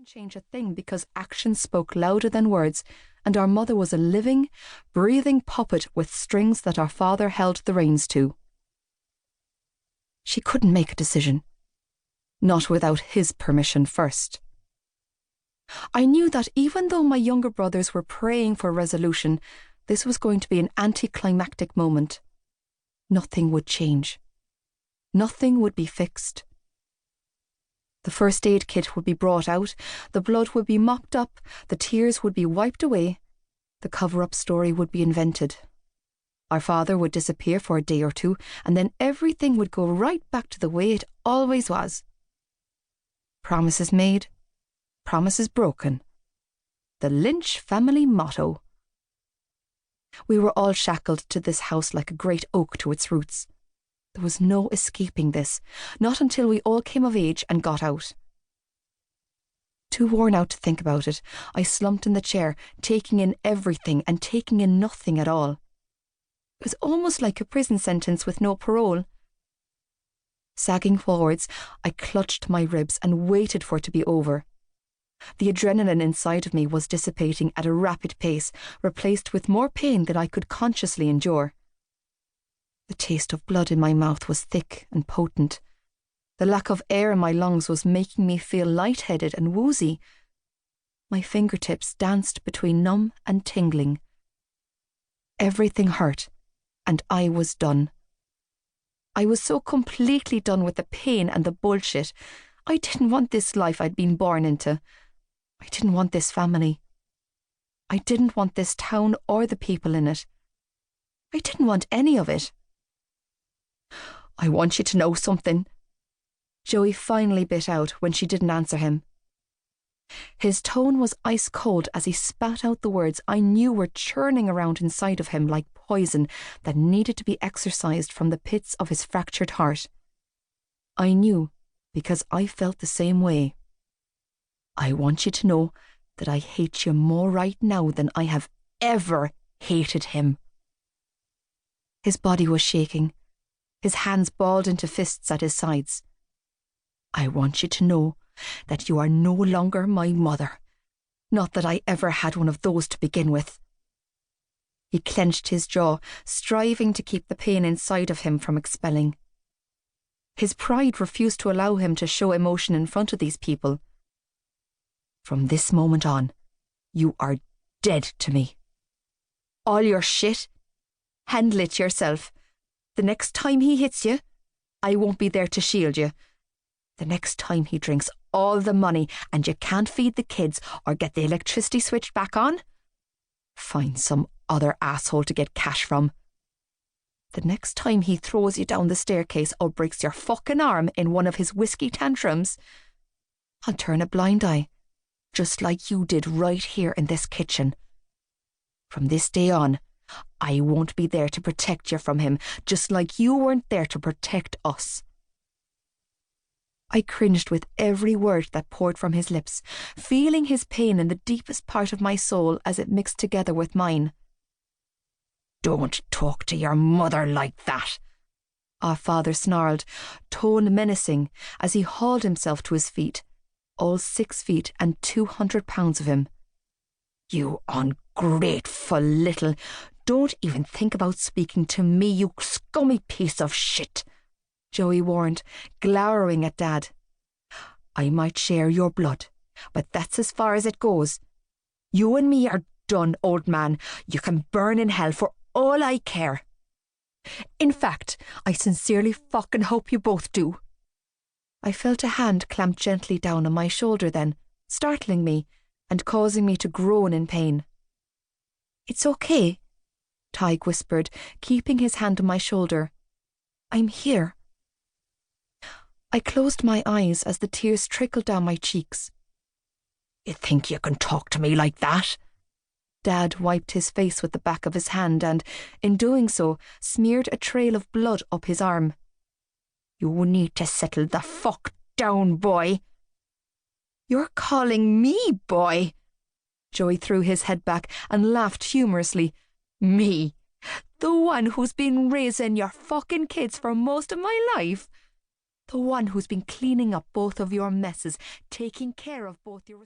change a thing because actions spoke louder than words, and our mother was a living, breathing puppet with strings that our father held the reins to. She couldn't make a decision, not without his permission first. I knew that even though my younger brothers were praying for resolution, this was going to be an anticlimactic moment. Nothing would change. Nothing would be fixed. The first aid kit would be brought out, the blood would be mopped up, the tears would be wiped away, the cover-up story would be invented. Our father would disappear for a day or two, and then everything would go right back to the way it always was. Promises made, promises broken. The Lynch family motto. We were all shackled to this house like a great oak to its roots. There was no escaping this, not until we all came of age and got out. Too worn out to think about it, I slumped in the chair, taking in everything and taking in nothing at all. It was almost like a prison sentence with no parole. Sagging forwards, I clutched my ribs and waited for it to be over. The adrenaline inside of me was dissipating at a rapid pace, replaced with more pain than I could consciously endure. The taste of blood in my mouth was thick and potent. The lack of air in my lungs was making me feel lightheaded and woozy. My fingertips danced between numb and tingling. Everything hurt, and I was done. I was so completely done with the pain and the bullshit. I didn't want this life I'd been born into. I didn't want this family. I didn't want this town or the people in it. I didn't want any of it. I want you to know something, Joey finally bit out when she didn't answer him. His tone was ice cold as he spat out the words I knew were churning around inside of him like poison that needed to be exorcised from the pits of his fractured heart. I knew because I felt the same way. I want you to know that I hate you more right now than I have ever hated him. His body was shaking, his hands balled into fists at his sides. I want you to know that you are no longer my mother. Not that I ever had one of those to begin with. He clenched his jaw, striving to keep the pain inside of him from expelling. His pride refused to allow him to show emotion in front of these people. From this moment on, you are dead to me. All your shit, handle it yourself. The next time he hits you, I won't be there to shield you. The next time he drinks all the money and you can't feed the kids or get the electricity switched back on, find some other asshole to get cash from. The next time he throws you down the staircase or breaks your fucking arm in one of his whiskey tantrums, I'll turn a blind eye, just like you did right here in this kitchen. From this day on, I won't be there to protect you from him, just like you weren't there to protect us. I cringed with every word that poured from his lips, feeling his pain in the deepest part of my soul as it mixed together with mine. Don't talk to your mother like that, our father snarled, tone menacing, as he hauled himself to his feet, all 6 feet and 200 pounds of him. You ungrateful little... Don't even think about speaking to me, you scummy piece of shit, Joey warned, glowering at Dad. I might share your blood, but that's as far as it goes. You and me are done, old man. You can burn in hell for all I care. In fact, I sincerely fucking hope you both do. I felt a hand clamp gently down on my shoulder then, startling me and causing me to groan in pain. It's okay, Tig whispered, keeping his hand on my shoulder. I'm here. I closed my eyes as the tears trickled down my cheeks. You think you can talk to me like that? Dad wiped his face with the back of his hand and, in doing so, smeared a trail of blood up his arm. You need to settle the fuck down, boy. You're calling me boy? Joey threw his head back and laughed humorously. Me? The one who's been raising your fucking kids for most of my life? The one who's been cleaning up both of your messes, taking care of both your...